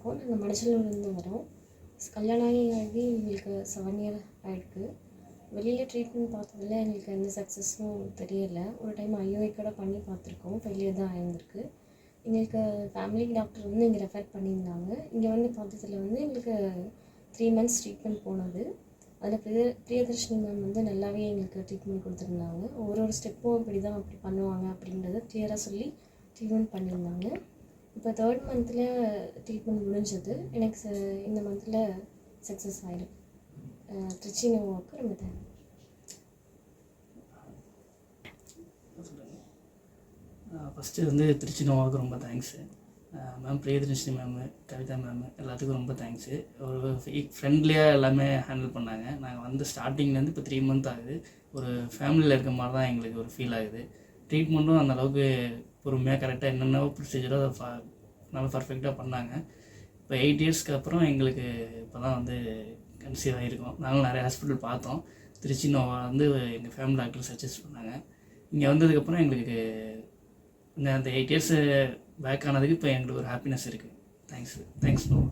இருக்கோம். நாங்கள் மணச்சலூர்லேருந்து வரோம். கல்யாணம் ஆகி எங்களுக்கு 7 இயர் ஆகிருக்கு. வெளியில் ட்ரீட்மெண்ட் பார்த்ததில் எங்களுக்கு எந்த சக்ஸஸும் தெரியலை. ஒரு டைம் ஐஓஐ கூட பண்ணி பார்த்துருக்கோம், ஃபெயிலியர் தான் ஆகியிருந்திருக்கு. எங்களுக்கு ஃபேமிலி டாக்டர் வந்து இங்கே ரெஃபர் பண்ணியிருந்தாங்க. இங்கே வந்து பார்த்ததில் வந்து எங்களுக்கு 3 months ட்ரீட்மெண்ட் போனது. அதில் பிரியதர்ஷினி மேம் வந்து நல்லாவே எங்களுக்கு ட்ரீட்மெண்ட் கொடுத்துருந்தாங்க. ஒரு ஸ்டெப்பும் அப்படி பண்ணுவாங்க அப்படின்றத கிளியராக சொல்லி ட்ரீட்மெண்ட் பண்ணியிருந்தாங்க. இப்போ 3rd மந்தில் ட்ரீட்மெண்ட் முடிஞ்சது. எனக்கு இந்த மந்தில் சக்ஸஸ் ஆகிடும். திருச்சி நோவாவுக்கு ரொம்ப தேங்க்ஸ். ஃபஸ்ட்டு வந்து திருச்சி நோவாவுக்கு ரொம்ப thanks. Ma'am Priyadarshini ma'am, Kavitha ma'am எல்லாத்துக்கும் ரொம்ப தேங்க்ஸு. ஒரு ஃப்ரெண்ட்லியாக எல்லாமே ஹேண்டில் பண்ணாங்க. நாங்கள் வந்து ஸ்டார்டிங்லேருந்து இப்போ 3 month ஆகுது. ஒரு ஃபேமிலியில் இருக்க மாதிரி தான் எங்களுக்கு ஒரு ஃபீல் ஆகுது. ட்ரீட்மெண்ட்டும் அந்தளவுக்கு பொறுமையாக கரெக்டாக என்னென்ன ப்ரொசீஜரோ அதை நல்லா பர்ஃபெக்டாக பண்ணாங்க. இப்போ 8 yearsக்கு அப்புறம் எங்களுக்கு இப்போ தான் வந்து கன்சீவ் ஆகிருக்கோம். நாங்களும் நிறைய ஹாஸ்பிட்டல் பார்த்தோம். திருச்சி நோவா வந்து எங்கள் ஃபேமிலி டாக்டர் சஜஸ்ட் பண்ணாங்க. இங்கே வந்ததுக்கப்புறம் எங்களுக்கு அந்த 8 years பேக் ஆனதுக்கு இப்போ எங்களுக்கு ஒரு ஹாப்பினஸ் இருக்குது. தேங்க்ஸ் நோவா.